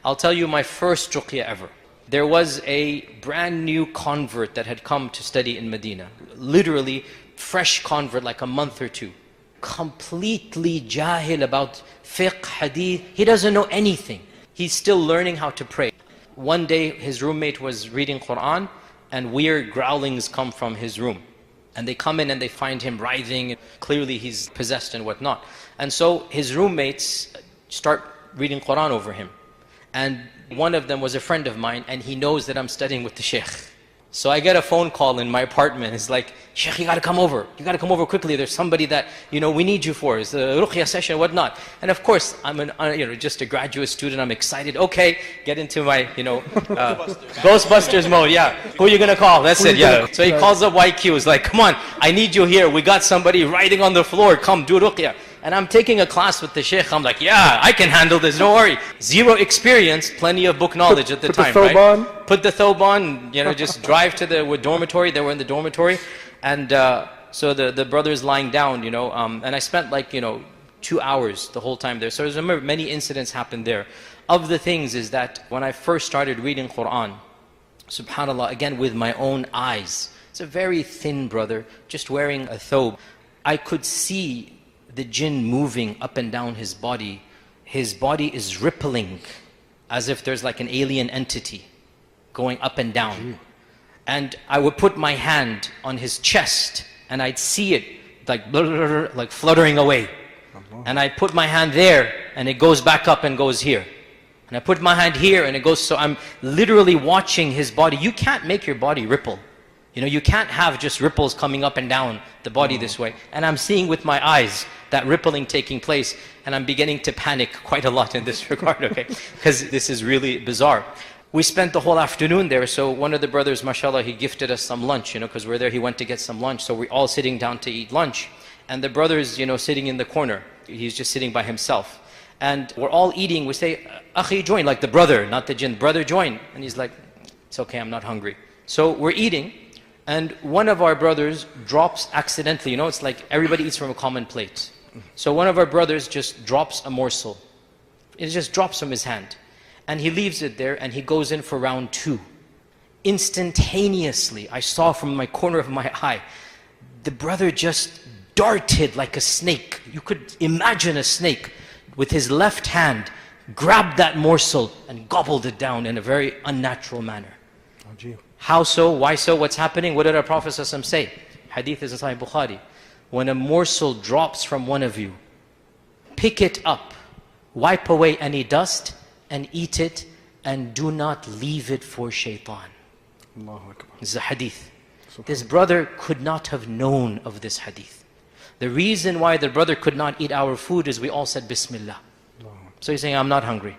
I'll tell you my first ruqya ever. There was a brand new convert that had come to study in Medina. Literally fresh convert, like a month or two. Completely jahil about fiqh, hadith. He doesn't know anything. He's still learning how to pray. One day his roommate was reading Quran and weird growlings come from his room. And they come in and they find him writhing. Clearly he's possessed and whatnot. And so his roommates start reading Quran over him. And one of them was a friend of mine, and he knows that I'm studying with the Shaykh. So I get a phone call in my apartment. It's like, Shaykh, you gotta come over. You gotta come over quickly. There's somebody that, we need you for. It's a ruqya session, whatnot. And of course, I'm just a graduate student. I'm excited. Okay, get into my, Ghostbusters mode. Yeah. Who are you gonna call? That's it. Yeah. So he calls up YQ. He's like, come on, I need you here. We got somebody writhing on the floor. Come do ruqya. And I'm taking a class with the Shaykh. I'm like, yeah, I can handle this, don't worry. Zero experience, plenty of book knowledge at the time, right? Put the thobe on, just drive to the dormitory. They were in the dormitory. And so the brother's lying down, and I spent 2 hours the whole time there. So I remember many incidents happened there. Of the things is that when I first started reading Quran, subhanAllah, again with my own eyes, it's a very thin brother, just wearing a thobe. I could see the jinn moving up and down his body. His body is rippling as if there's like an alien entity going up and down. And I would put my hand on his chest and I'd see it like fluttering away. And I put my hand there and it goes back up and goes here. And I put my hand here and it goes, so I'm literally watching his body. You can't make your body ripple. You can't have just ripples coming up and down the body this way. And I'm seeing with my eyes that rippling taking place, and I'm beginning to panic quite a lot in this regard, okay? Because this is really bizarre. We spent the whole afternoon there, so one of the brothers, mashallah, he gifted us some lunch, because we're there, he went to get some lunch, so we're all sitting down to eat lunch. And the brother's, sitting in the corner. He's just sitting by himself. And we're all eating, we say, Akhi, join, like the brother, not the jinn, brother, join. And he's like, it's okay, I'm not hungry. So we're eating, and one of our brothers drops accidentally, it's like everybody eats from a common plate. So one of our brothers just drops a morsel. It just drops from his hand. And he leaves it there and he goes in for round 2. Instantaneously, I saw from my corner of my eye, the brother just darted like a snake. You could imagine a snake with his left hand, grabbed that morsel and gobbled it down in a very unnatural manner. How so? Why so? What's happening? What did our Prophet ﷺ say? Hadith is in Sahih Bukhari. When a morsel drops from one of you, pick it up, wipe away any dust, and eat it, and do not leave it for shaitan. This is a hadith. This brother could not have known of this hadith. The reason why the brother could not eat our food is we all said Bismillah. So he's saying, I'm not hungry.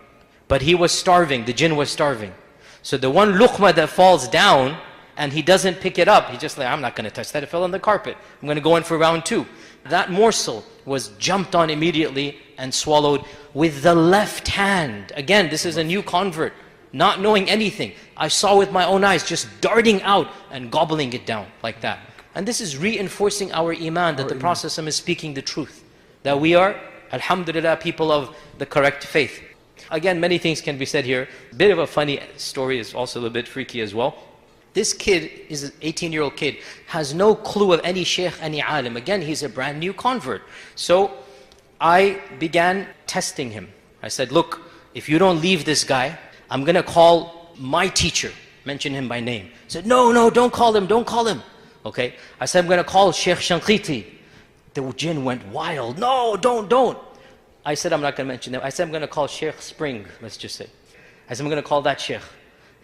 But he was starving, the jinn was starving. So the one luqma that falls down, and he doesn't pick it up, he's just like, I'm not going to touch that, it fell on the carpet. I'm going to go in for round 2. That morsel was jumped on immediately and swallowed with the left hand. Again, this is a new convert, not knowing anything. I saw with my own eyes, just darting out and gobbling it down like that. And this is reinforcing our iman that the Prophet is speaking the truth. That we are, alhamdulillah, people of the correct faith. Again, many things can be said here. A bit of a funny story, is also a little bit freaky as well. This kid is an 18-year-old kid, has no clue of any shaykh, any alim. Again, he's a brand new convert. So I began testing him. I said, look, if you don't leave this guy, I'm going to call my teacher, mention him by name. He said, no, don't call him, don't call him. Okay, I said, I'm going to call Shaykh Shanqiti. The jinn went wild. No, don't. I said, I'm not going to mention them. I said, I'm going to call Shaykh Spring, let's just say. I said, I'm going to call that Shaykh.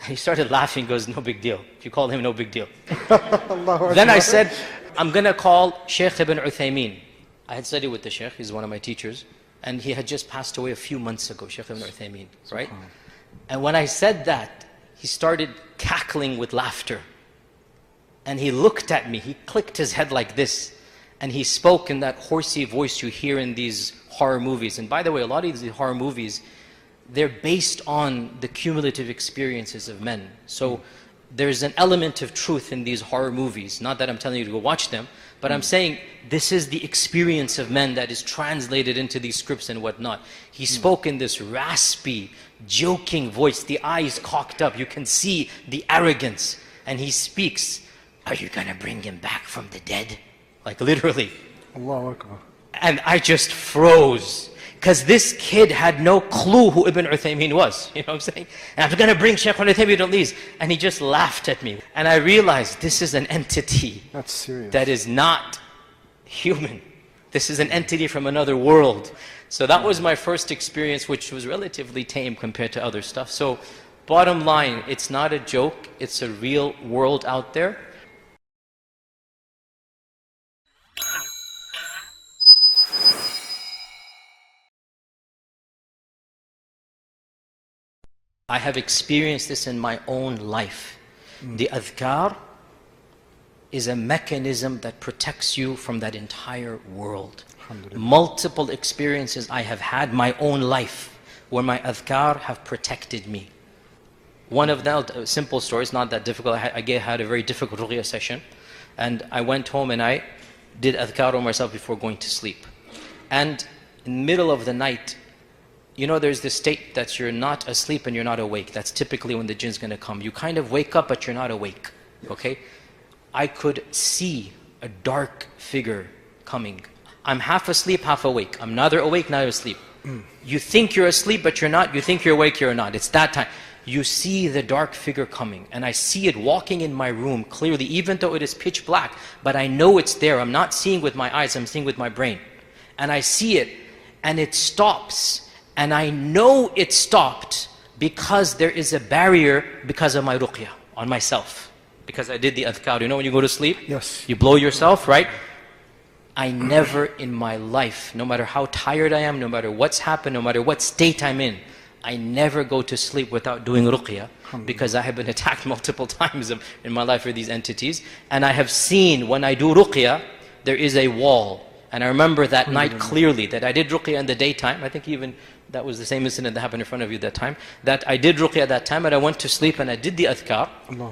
He started laughing, goes, no big deal. If you call him, no big deal. Then I said, I'm going to call Shaykh Ibn Uthaymeen. I had studied with the Shaykh, he's one of my teachers. And he had just passed away a few months ago, Shaykh Ibn Uthaymeen, right? And when I said that, he started cackling with laughter. And he looked at me, he clicked his head like this. And he spoke in that horsey voice you hear in these horror movies. And by the way, a lot of these horror movies, they're based on the cumulative experiences of men. So there's an element of truth in these horror movies. Not that I'm telling you to go watch them, But I'm saying this is the experience of men that is translated into these scripts and whatnot. He spoke in this raspy, joking voice, the eyes cocked up. You can see the arrogance. And he speaks, "Are you going to bring him back from the dead?" Like literally. Allahu Akbar. And I just froze. Because this kid had no clue who Ibn Uthaymeen was. You know what I'm saying? And I'm going to bring Shaykh Uthaymeen to these. And he just laughed at me. And I realized this is an entity That's serious. that is not human. This is an entity from another world. So that was my first experience, which was relatively tame compared to other stuff. So bottom line, it's not a joke. It's a real world out there. I have experienced this in my own life. The adhkar is a mechanism that protects you from that entire world. Multiple experiences I have had my own life where my adhkar have protected me. One of them, a simple story, it's not that difficult. I had a very difficult ruqya session, and I went home and I did adhkar on myself before going to sleep. And in the middle of the night, you know, there's this state that you're not asleep and you're not awake. That's typically when the jinn's going to come. You kind of wake up, but you're not awake. Okay? I could see a dark figure coming. I'm half asleep, half awake. I'm neither awake, neither asleep. You think you're asleep, but you're not. You think you're awake, you're not. It's that time. You see the dark figure coming, and I see it walking in my room clearly, even though it is pitch black. But I know it's there. I'm not seeing with my eyes, I'm seeing with my brain. And I see it, and it stops. And I know it stopped because there is a barrier because of my ruqya on myself. Because I did the adhkar. You know when you go to sleep? Yes. You blow yourself, right? I never in my life, no matter how tired I am, no matter what's happened, no matter what state I'm in, I never go to sleep without doing ruqya, because I have been attacked multiple times in my life with these entities. And I have seen when I do ruqya, there is a wall. And I remember that night clearly that I did ruqya in the daytime. I think even that was the same incident that happened in front of you that time. That I did ruqya at that time, and I went to sleep and I did the adhkar.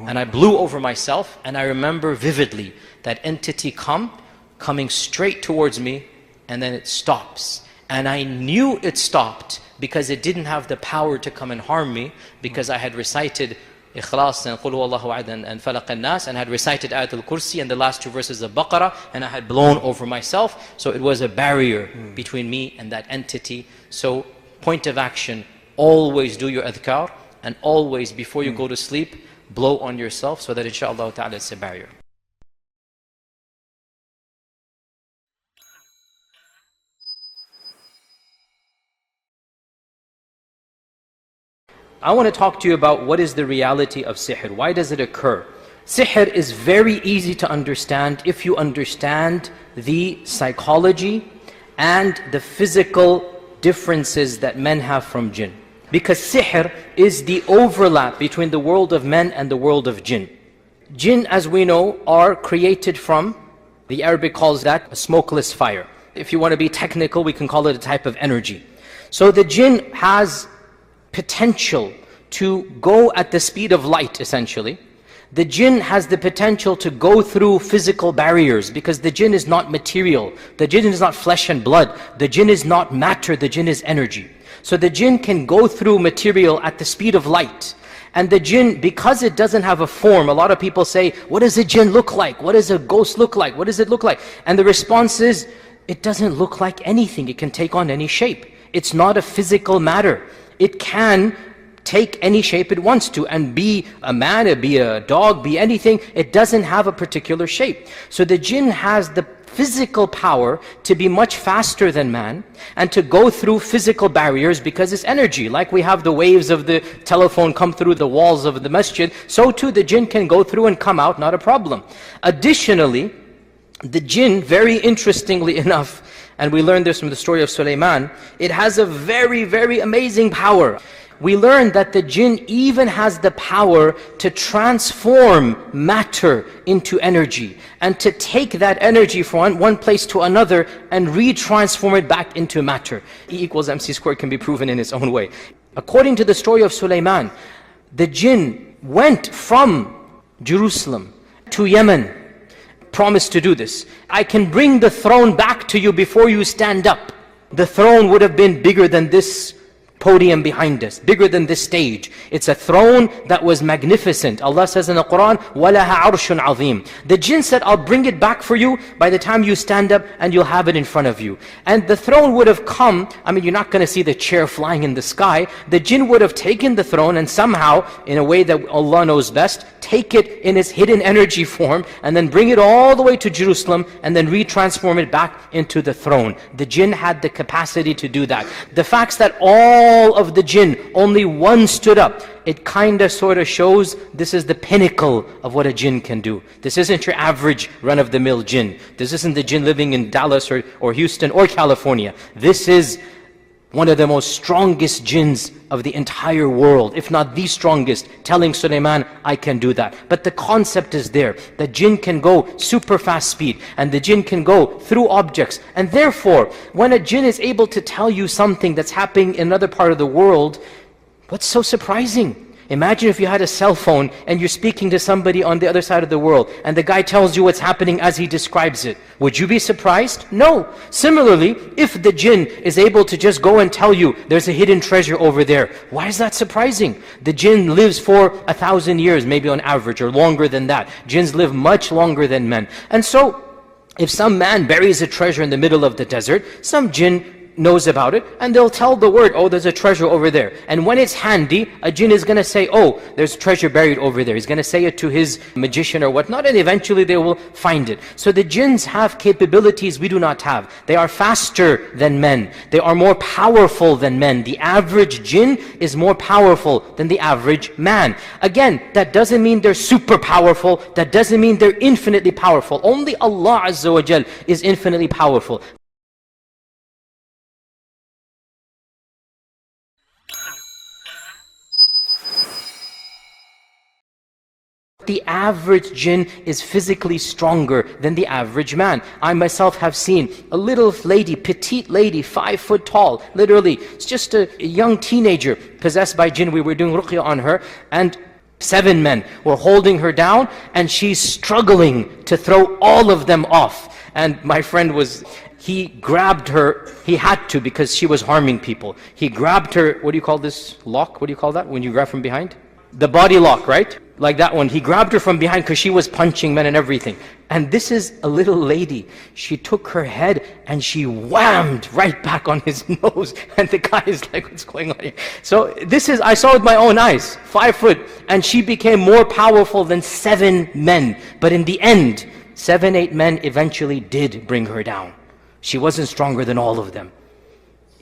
And I blew over myself, and I remember vividly that entity coming straight towards me, and then it stops. And I knew it stopped because it didn't have the power to come and harm me, because I had recited Ikhlas and Qul Huwallahu Ahad and Falaq an-Nas, and had recited Ayat al-Kursi and the last two verses of Baqarah, and I had blown over myself. So it was a barrier between me and that entity. So point of action, always do your adhkar, and always before you go to sleep, blow on yourself, so that inshaAllah ta'ala it's a barrier. I want to talk to you about what is the reality of sihr. Why does it occur? Sihr is very easy to understand if you understand the psychology and the physical differences that men have from jinn. Because sihr is the overlap between the world of men and the world of jinn. Jinn, as we know, are created from, the Arabic calls that a smokeless fire. If you want to be technical, we can call it a type of energy. So the jinn has potential to go at the speed of light, essentially. The jinn has the potential to go through physical barriers, because the jinn is not material. The jinn is not flesh and blood. The jinn is not matter. The jinn is energy. So the jinn can go through material at the speed of light. And the jinn, because it doesn't have a form, a lot of people say, what does a jinn look like? What does a ghost look like? What does it look like? And the response is, it doesn't look like anything. It can take on any shape. It's not a physical matter. It can take any shape it wants to, and be a man, be a dog, be anything. It doesn't have a particular shape. So the jinn has the physical power to be much faster than man, and to go through physical barriers because it's energy. Like we have the waves of the telephone come through the walls of the masjid, so too the jinn can go through and come out, not a problem. Additionally, the jinn, very interestingly enough, and we learned this from the story of Sulaiman, it has a very, very amazing power. We learned that the jinn even has the power to transform matter into energy, and to take that energy from one place to another and retransform it back into matter. E equals MC squared can be proven in its own way. According to the story of Sulaiman, the jinn went from Jerusalem to Yemen, promise to do this. I can bring the throne back to you before you stand up. The throne would have been bigger than this podium behind us, bigger than this stage. It's a throne that was magnificent. Allah says in the Quran, وَلَهَا عَرْشٌ عَظِيمٌ. The jinn said, I'll bring it back for you by the time you stand up, and you'll have it in front of you. And the throne would have come, you're not going to see the chair flying in the sky. The jinn would have taken the throne and somehow, in a way that Allah knows best, take it in its hidden energy form and then bring it all the way to Jerusalem and then retransform it back into the throne. The jinn had the capacity to do that. The facts that all of the jinn, only one stood up, it sort of shows this is the pinnacle of what a jinn can do. This isn't your average run-of-the-mill jinn. This isn't the jinn living in Dallas or Houston or California. This is one of the most strongest jinns of the entire world, if not the strongest, telling Sulaiman, I can do that. But the concept is there. The jinn can go super fast speed, and the jinn can go through objects. And therefore, when a jinn is able to tell you something that's happening in another part of the world, what's so surprising? Imagine if you had a cell phone and you're speaking to somebody on the other side of the world and the guy tells you what's happening as he describes it. Would you be surprised? No. Similarly, if the jinn is able to just go and tell you there's a hidden treasure over there, why is that surprising? The jinn lives for 1,000 years, maybe on average, or longer than that. Jinns live much longer than men. And so, if some man buries a treasure in the middle of the desert, some jinn knows about it, and they'll tell the word, oh, there's a treasure over there. And when it's handy, a jinn is going to say, oh, there's treasure buried over there. He's going to say it to his magician or whatnot, and eventually they will find it. So the jinns have capabilities we do not have. They are faster than men. They are more powerful than men. The average jinn is more powerful than the average man. Again, that doesn't mean they're super powerful. That doesn't mean they're infinitely powerful. Only Allah Azza wa Jal is infinitely powerful. The average jinn is physically stronger than the average man. I myself have seen a little lady, petite lady, 5 foot tall, literally. It's just a young teenager possessed by jinn. We were doing ruqya on her, and 7 men were holding her down, and she's struggling to throw all of them off. And my friend he grabbed her, he had to because she was harming people. He grabbed her, what do you call this lock? What do you call that when you grab from behind? The body lock, right? Like that one. He grabbed her from behind because she was punching men and everything. And this is a little lady. She took her head and she whammed right back on his nose. And the guy is like, what's going on here? So I saw with my own eyes, 5 foot. And she became more powerful than 7 men. But in the end, 7, 8 men eventually did bring her down. She wasn't stronger than all of them.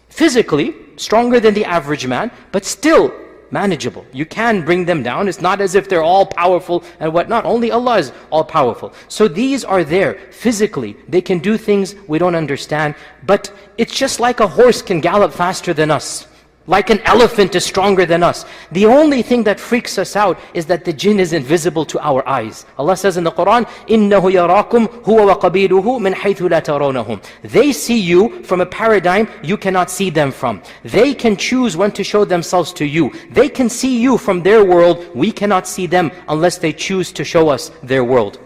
Physically, stronger than the average man, but still manageable. You can bring them down. It's not as if they're all powerful and whatnot. Only Allah is all powerful. So these are there physically. They can do things we don't understand. But it's just like a horse can gallop faster than us. Like an elephant is stronger than us. The only thing that freaks us out is that the jinn is invisible to our eyes. Allah says in the Quran, إِنَّهُ يَرَاكُمْ هُوَ وَقَبِيلُهُ مِنْ حَيْثُ لَا تَرَوْنَهُمْ. They see you from a paradigm you cannot see them from. They can choose when to show themselves to you. They can see you from their world. We cannot see them unless they choose to show us their world.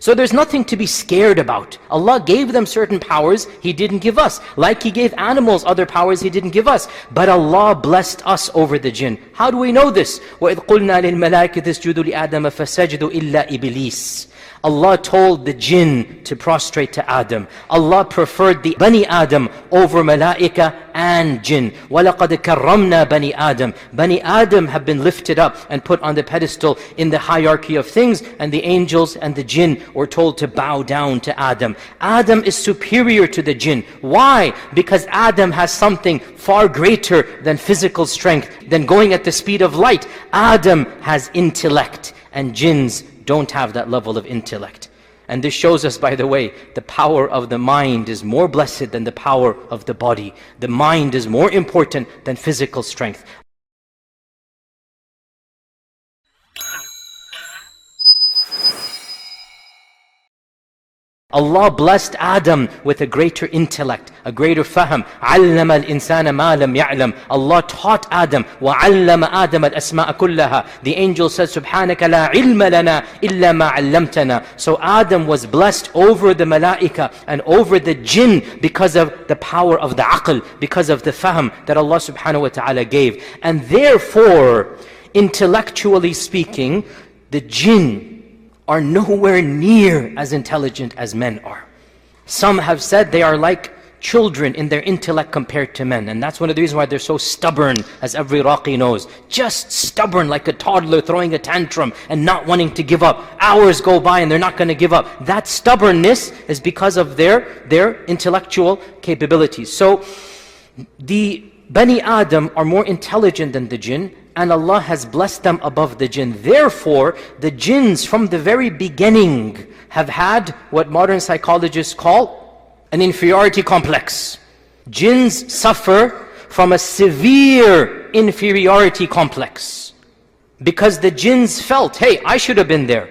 So there's nothing to be scared about. Allah gave them certain powers He didn't give us. Like He gave animals other powers He didn't give us. But Allah blessed us over the jinn. How do we know this? وَإِذْ قُلْنَا لِلْمَلَائِكَةِ اسْجُدُوا لِآدَمَ فَسَجَدُوا إِلَّا إِبْلِيسَ. Allah told the jinn to prostrate to Adam. Allah preferred the Bani Adam over Malaika and jinn. وَلَقَدْ كَرَّمْنَا بَنِي آدَمَ. Bani Adam have been lifted up and put on the pedestal in the hierarchy of things, and the angels and the jinn were told to bow down to Adam. Adam is superior to the jinn. Why? Because Adam has something far greater than physical strength, than going at the speed of light. Adam has intellect, and jinns don't have that level of intellect. And this shows us, by the way, the power of the mind is more blessed than the power of the body. The mind is more important than physical strength. Allah blessed Adam with a greater intellect, a greater fahm. عَلَّمَ الْإِنسَانَ مَا لَمْ يَعْلَمْ. Allah taught Adam. وَعَلَّمَ آدَمَ الْأَسْمَاءَ كُلَّهَا. The angel says, سُبْحَانَكَ لَا عِلْمَ لَنَا إِلَّا مَا عَلَّمْتَنَا. So Adam was blessed over the malaika and over the jinn because of the power of the aql, because of the fahm that Allah subhanahu wa ta'ala gave. And therefore, intellectually speaking, the jinn are nowhere near as intelligent as men are. Some have said they are like children in their intellect compared to men. And that's one of the reasons why they're so stubborn, as every Raqi knows. Just stubborn like a toddler throwing a tantrum and not wanting to give up. Hours go by and they're not going to give up. That stubbornness is because of their intellectual capabilities. So the Bani Adam are more intelligent than the jinn, and Allah has blessed them above the jinn. Therefore, the jinns from the very beginning have had what modern psychologists call an inferiority complex. Jinns suffer from a severe inferiority complex because the jinns felt, hey, I should have been there.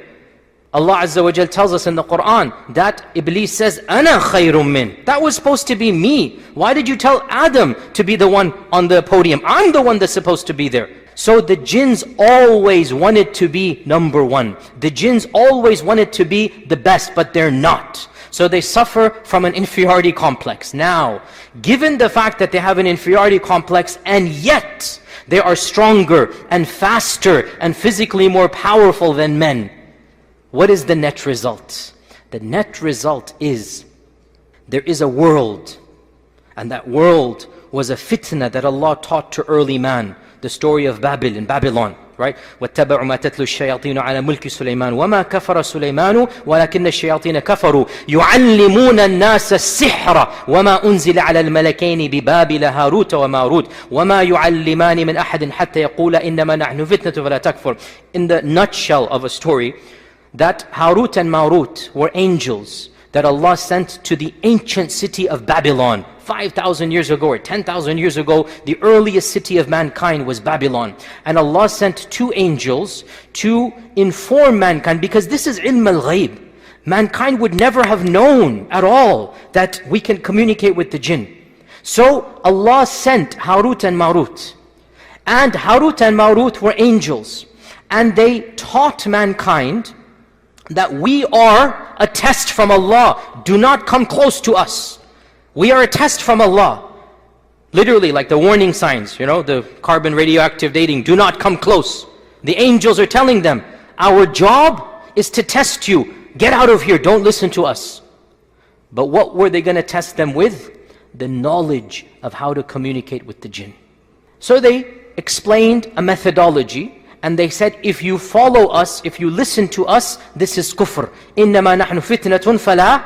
Allah Azza wa Jal tells us in the Quran that Iblis says, Ana khayrun min. That was supposed to be me. Why did you tell Adam to be the one on the podium? I'm the one that's supposed to be there. So the jinns always wanted to be number one. The jinns always wanted to be the best, but they're not. So they suffer from an inferiority complex. Now, given the fact that they have an inferiority complex and yet they are stronger and faster and physically more powerful than men, what is the net result? The net result is there is a world, and that world was a fitna that Allah taught to early man. The story of Babylon, right? وَاتَّبَعُوا مَا تَتْلُو الشَّيَاطِينُ عَلَى مُلْكِ سُلَيْمَانَ وَمَا كَفَرَ سُلَيْمَانُ وَلَكِنَّ الشَّيَاطِينَ كَفَرُوا يُعَلِّمُونَ النَّاسَ السِّحْرَ وَمَا أُنزِلَ عَلَى الْمَلَكَيْنِ بِبَابِلَ هَارُوتَ وَمَارُوتَ وَمَا يُعَلِّمَانِ مِنْ أَحَدٍ حَتَّى يَقُولَ إِنَّمَا نَحْنُ فِتْنَةٌ فَلَا تَكْفُرْ. In the nutshell of a story, that Harut and Marut were angels that Allah sent to the ancient city of Babylon. 5,000 years ago or 10,000 years ago, the earliest city of mankind was Babylon. And Allah sent two angels to inform mankind, because this is ilm al-ghayb. Mankind would never have known at all that we can communicate with the jinn. So Allah sent Harut and Marut. And Harut and Marut were angels. And they taught mankind that we are a test from Allah. Do not come close to us. We are a test from Allah. Literally, like the warning signs, the carbon radioactive dating, do not come close. The angels are telling them, our job is to test you. Get out of here, don't listen to us. But what were they going to test them with? The knowledge of how to communicate with the jinn. So they explained a methodology. And they said, if you follow us, if you listen to us, this is kufr. إِنَّمَا نَحْنُ فِتْنَةٌ فَلَا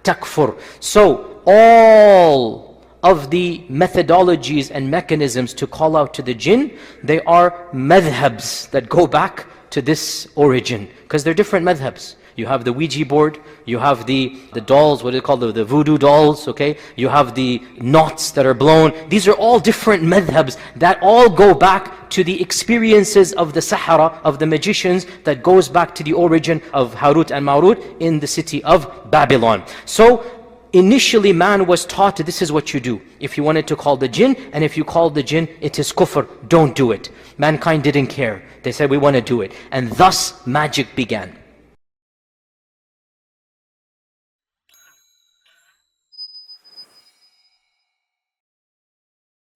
تَكْفُرْ. So all of the methodologies and mechanisms to call out to the jinn, they are madhabs that go back to this origin. Because they're different madhabs. You have the Ouija board, you have the dolls, what do they call the voodoo dolls, okay? You have the knots that are blown. These are all different madhabs that all go back to the experiences of the Sahara, of the magicians, that goes back to the origin of Harut and Marut in the city of Babylon. So initially man was taught, this is what you do. If you wanted to call the jinn, and if you call the jinn, it is kufr, don't do it. Mankind didn't care. They said, we want to do it. And thus magic began.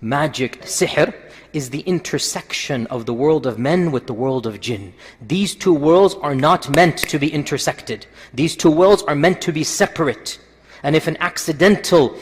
Magic, sihr, is the intersection of the world of men with the world of jinn. These two worlds are not meant to be intersected. These two worlds are meant to be separate. And if an accidental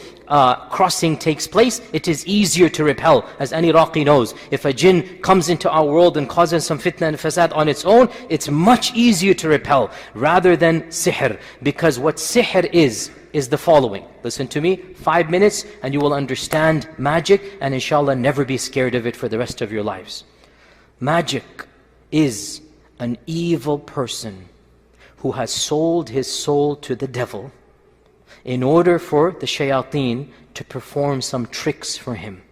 crossing takes place, it is easier to repel. As any Raqi knows, if a jinn comes into our world and causes some fitna and fasad on its own, it's much easier to repel rather than sihr. Because what sihr is the following. Listen to me, 5 minutes and you will understand magic, and inshallah never be scared of it for the rest of your lives. Magic is an evil person who has sold his soul to the devil in order for the shayateen to perform some tricks for him.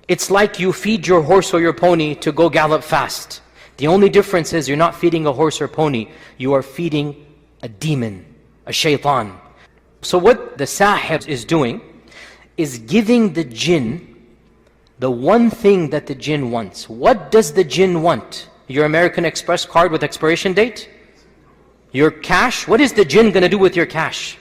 It's like you feed your horse or your pony to go gallop fast. The only difference is you're not feeding a horse or pony, you are feeding a demon. a shaitan. So what the sahir is doing is giving the jinn the one thing that the jinn wants. What does the jinn want? Your American Express card with expiration date? Your cash? What is the jinn going to do with your cash?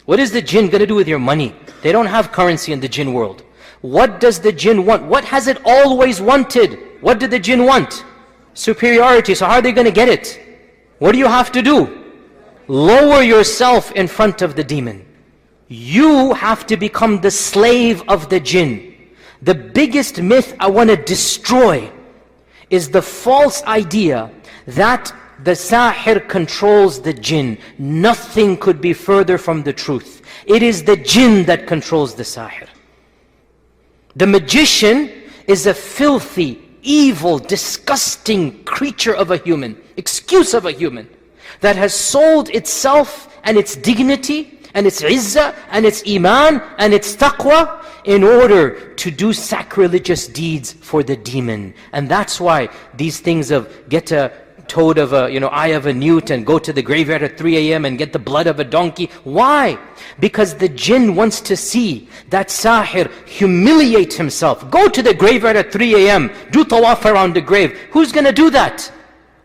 What is the jinn going to do with your money? They don't have currency in the jinn world. What does the jinn want? What has it always wanted? What did the jinn want? Superiority. So how are they going to get it? What do you have to do? Lower yourself in front of the demon. You have to become the slave of the jinn. The biggest myth I want to destroy is the false idea that the sahir controls the jinn. Nothing could be further from the truth. It is the jinn that controls the sahir. The magician is a filthy, evil, disgusting creature of a human, excuse of a human, that has sold itself and its dignity and its izzah and its iman and its taqwa in order to do sacrilegious deeds for the demon. And that's why these things of get a toad of a, eye of a newt and go to the graveyard at 3 a.m. and get the blood of a donkey. Why? Because the jinn wants to see that sahir humiliate himself. Go to the graveyard at 3 a.m. Do tawaf around the grave. Who's going to do that?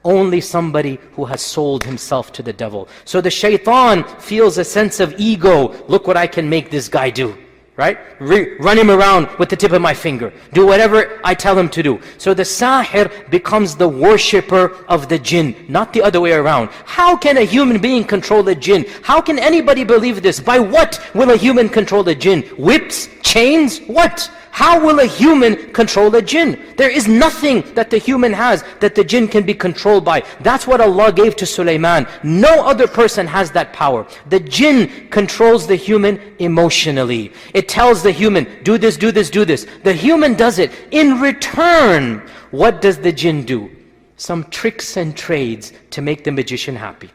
Only somebody who has sold himself to the devil. So the shaitan feels a sense of ego. Look what I can make this guy do. Right? Run him around with the tip of my finger. Do whatever I tell him to do. So the sahir becomes the worshipper of the jinn, not the other way around. How can a human being control a jinn? How can anybody believe this? By what will a human control a jinn? Whips? Chains? What? How will a human control a jinn? There is nothing that the human has that the jinn can be controlled by. That's what Allah gave to Sulaiman. No other person has that power. The jinn controls the human emotionally. It tells the human, do this, do this, do this. The human does it. In return, what does the jinn do? Some tricks and trades to make the magician happy.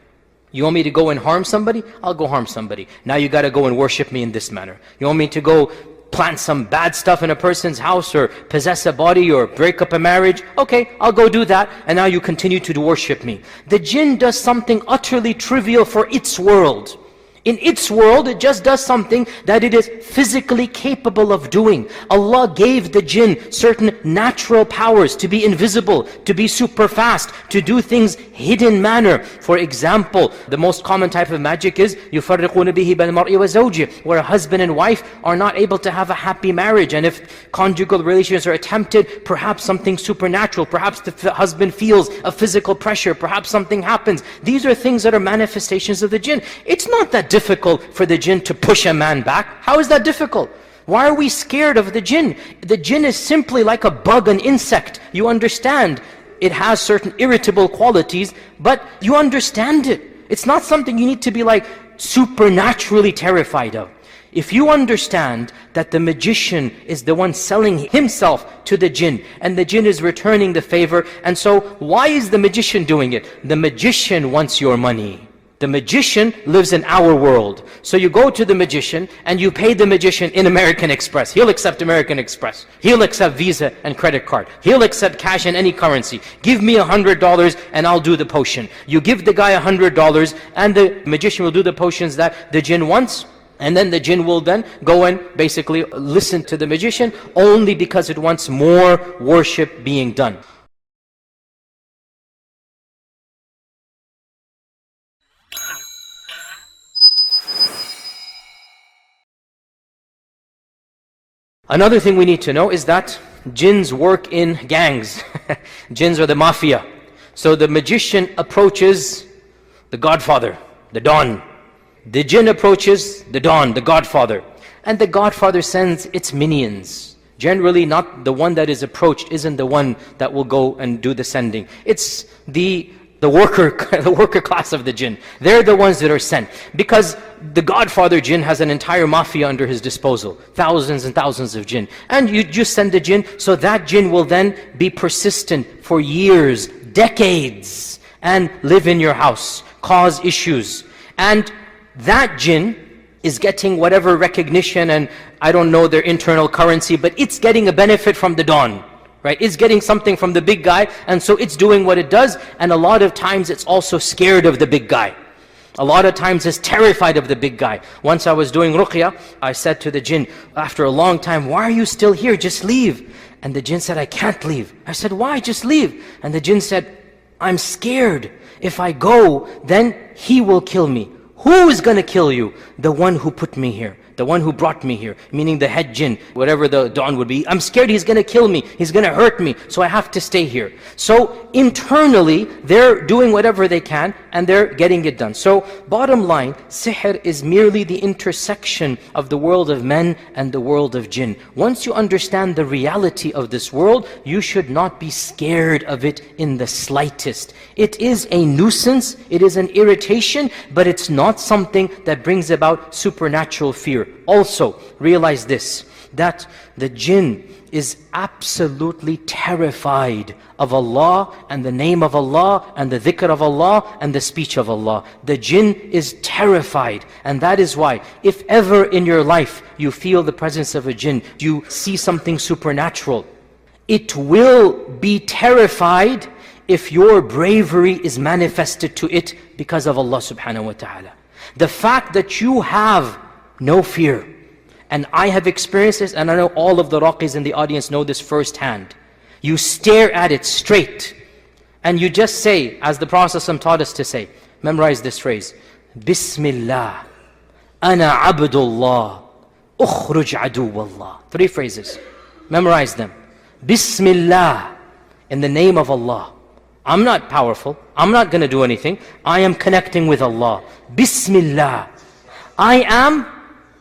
You want me to go and harm somebody? I'll go harm somebody. Now you got to go and worship me in this manner. You want me to go plant some bad stuff in a person's house or possess a body or break up a marriage? Okay, I'll go do that, and now you continue to worship me. The jinn does something utterly trivial for its world. In its world, it just does something that it is physically capable of doing. Allah gave the jinn certain natural powers to be invisible, to be super fast, to do things hidden manner. For example, the most common type of magic is يُفَرِّقُونَ بِهِ بَيْنَ الْمَرْءِ وَزَوْجِهِ, where a husband and wife are not able to have a happy marriage. And if conjugal relations are attempted, perhaps something supernatural, perhaps the husband feels a physical pressure, perhaps something happens. These are things that are manifestations of the jinn. It's not that difficult for the jinn to push a man back. How is that difficult? Why are we scared of the jinn? The jinn is simply like a bug, an insect. You understand it has certain irritable qualities, but you understand it. It's not something you need to be like supernaturally terrified of. If you understand that the magician is the one selling himself to the jinn, and the jinn is returning the favor, and so why is the magician doing it? The magician wants your money. The magician lives in our world. So you go to the magician and you pay the magician in American Express. He'll accept American Express. He'll accept Visa and credit card. He'll accept cash in any currency. Give me $100 and I'll do the potion. You give the guy $100 and the magician will do the potions that the jinn wants. And then the jinn will then go and basically listen to the magician only because it wants more worship being done. Another thing we need to know is that jinns work in gangs. Jinns are the mafia. So the magician approaches the godfather, the don. The jinn approaches the don, the godfather. And the godfather sends its minions. Generally not the one that is approached isn't the one that will go and do the sending. It's the worker class of the jinn. They're the ones that are sent. Because the godfather jinn has an entire mafia under his disposal. Thousands and thousands of jinn. And you just send the jinn, so that jinn will then be persistent for years, decades, and live in your house, cause issues. And that jinn is getting whatever recognition, and I don't know their internal currency, but it's getting a benefit from the don. Right? It's getting something from the big guy, and so it's doing what it does, and a lot of times it's also scared of the big guy. A lot of times is terrified of the big guy. Once I was doing ruqya, I said to the jinn, after a long time, why are you still here? Just leave. And the jinn said, I can't leave. I said, why? Just leave. And the jinn said, I'm scared. If I go, then he will kill me. Who is going to kill you? The one who put me here. The one who brought me here, meaning the head jinn, whatever the dawn would be. I'm scared he's going to kill me, he's going to hurt me, so I have to stay here. So internally, they're doing whatever they can and they're getting it done. So bottom line, sihr is merely the intersection of the world of men and the world of jinn. Once you understand the reality of this world, you should not be scared of it in the slightest. It is a nuisance, it is an irritation, but it's not something that brings about supernatural fear. Also, realize this, that the jinn is absolutely terrified of Allah and the name of Allah and the dhikr of Allah and the speech of Allah. The jinn is terrified, and that is why if ever in your life you feel the presence of a jinn, you see something supernatural, it will be terrified if your bravery is manifested to it because of Allah subhanahu wa ta'ala. The fact that you have no fear. And I have experienced this, and I know all of the raqis in the audience know this firsthand. You stare at it straight, and you just say, as the Prophet ﷺ taught us to say, memorize this phrase, Bismillah, Ana Abdullah, Ukhruj Aduwallah. 3 phrases. Memorize them. Bismillah, in the name of Allah. I'm not powerful. I'm not going to do anything. I am connecting with Allah. Bismillah. I am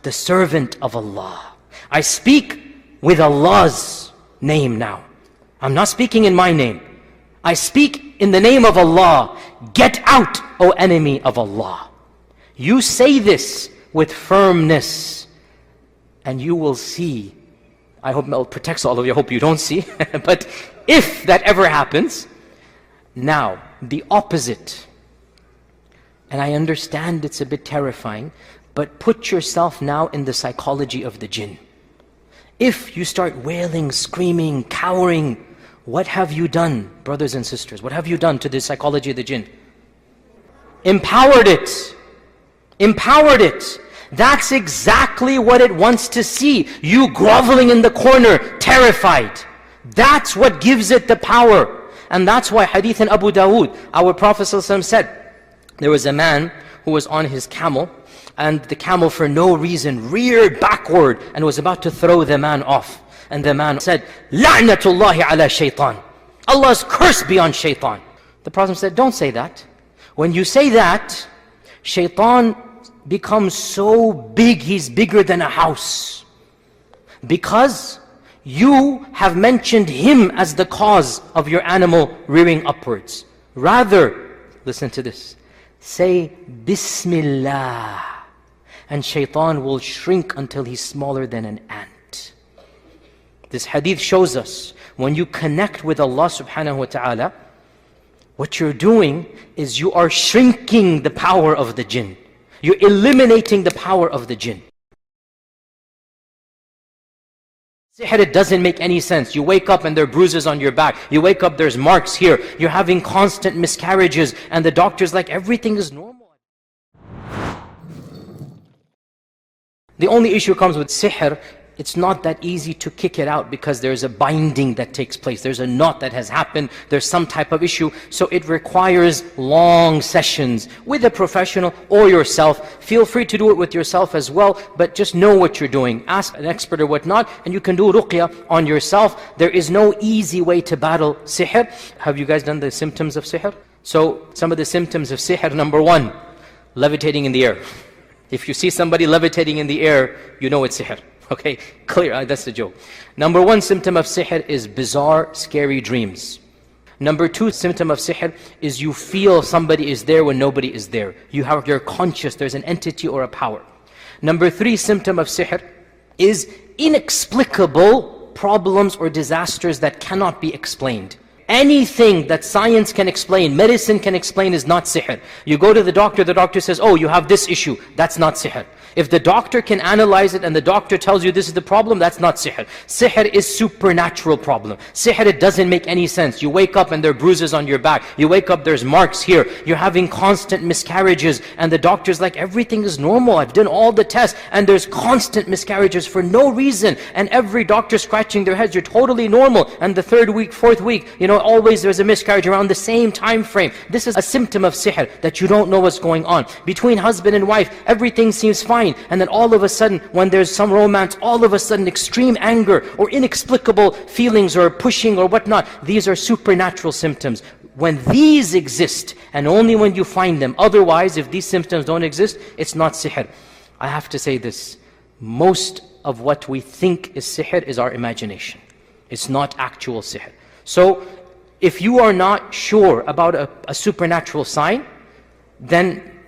the servant of Allah. I speak with Allah's name now. I'm not speaking in my name. I speak in the name of Allah. Get out, O enemy of Allah. You say this with firmness, and you will see. I hope Allah protects all of you. I hope you don't see. But if that ever happens, now the opposite. And I understand it's a bit terrifying, but put yourself now in the psychology of the jinn. If you start wailing, screaming, cowering, what have you done, brothers and sisters? What have you done to the psychology of the jinn? Empowered it. Empowered it. That's exactly what it wants to see. You groveling in the corner, terrified. That's what gives it the power. And that's why hadith in Abu Dawood, our Prophet ﷺ said, there was a man who was on his camel, and the camel for no reason reared backward and was about to throw the man off. And the man said, La'natullahi ala shaitan. Allah's curse be on shaitan. The Prophet said, don't say that. When you say that, shaitan becomes so big, he's bigger than a house. Because you have mentioned him as the cause of your animal rearing upwards. Rather, listen to this, say Bismillah, and shaitan will shrink until he's smaller than an ant. This hadith shows us, when you connect with Allah subhanahu wa ta'ala, what you're doing is you are shrinking the power of the jinn. You're eliminating the power of the jinn. Sihr, it doesn't make any sense. You wake up and there are bruises on your back. You wake up, there's marks here. You're having constant miscarriages, and the doctor's like, everything is normal. The only issue comes with sihr, it's not that easy to kick it out because there's a binding that takes place. There's a knot that has happened. There's some type of issue. So it requires long sessions with a professional or yourself. Feel free to do it with yourself as well, but just know what you're doing. Ask an expert or whatnot, and you can do ruqya on yourself. There is no easy way to battle sihr. Have you guys done the symptoms of sihr? So some of the symptoms of sihr, number 1, levitating in the air. If you see somebody levitating in the air, you know it's sihr. Okay, clear, that's the joke. Number 1 symptom of sihr is bizarre, scary dreams. Number 2 symptom of sihr is you feel somebody is there when nobody is there. You're conscious, there's an entity or a power. Number 3 symptom of sihr is inexplicable problems or disasters that cannot be explained. Anything that science can explain, medicine can explain, is not sihr. You go to the doctor says, oh, you have this issue. That's not sihr. If the doctor can analyze it and the doctor tells you this is the problem, that's not sihr. Sihr is supernatural problem. Sihr, it doesn't make any sense. You wake up and there are bruises on your back. You wake up, there's marks here. You're having constant miscarriages and the doctor's like, everything is normal. I've done all the tests and there's constant miscarriages for no reason. And every doctor scratching their heads, you're totally normal. And the third week, fourth week, always there's a miscarriage around the same time frame. This is a symptom of sihr, that you don't know what's going on. Between husband and wife, everything seems fine. And then all of a sudden, when there's some romance, all of a sudden extreme anger or inexplicable feelings or pushing or whatnot. These are supernatural symptoms. When these exist, and only when you find them. Otherwise, if these symptoms don't exist, it's not sihr. I have to say this. Most of what we think is sihr is our imagination. It's not actual sihr. So, if you are not sure about a supernatural sign, then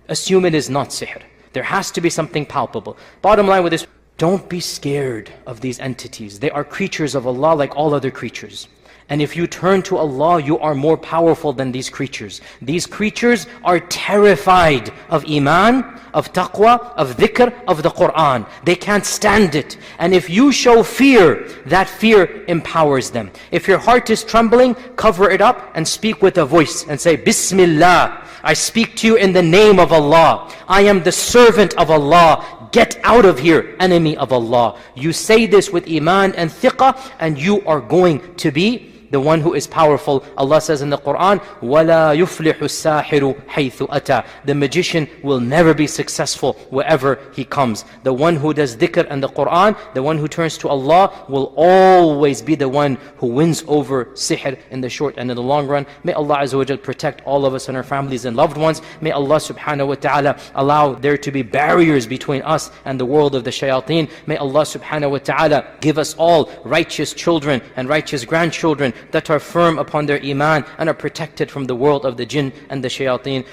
assume it is not sihr. There has to be something palpable. Bottom line with this, don't be scared of these entities. They are creatures of Allah like all other creatures. And if you turn to Allah, you are more powerful than these creatures. These creatures are terrified of iman, of taqwa, of dhikr, of the Qur'an. They can't stand it. And if you show fear, that fear empowers them. If your heart is trembling, cover it up and speak with a voice and say, Bismillah, I speak to you in the name of Allah. I am the servant of Allah. Get out of here, enemy of Allah. You say this with iman and thiqah, and you are going to be the one who is powerful. Allah says in the Qur'an, وَلَا يُفْلِحُ السَّاحِرُ حَيْثُ أَتَى. The magician will never be successful wherever he comes. The one who does dhikr and the Qur'an, the one who turns to Allah, will always be the one who wins over sihr in the short and in the long run. May Allah Azza wa Jal protect all of us and our families and loved ones. May Allah subhanahu wa ta'ala allow there to be barriers between us and the world of the shayateen. May Allah subhanahu wa ta'ala give us all righteous children and righteous grandchildren that are firm upon their iman and are protected from the world of the jinn and the shayateen.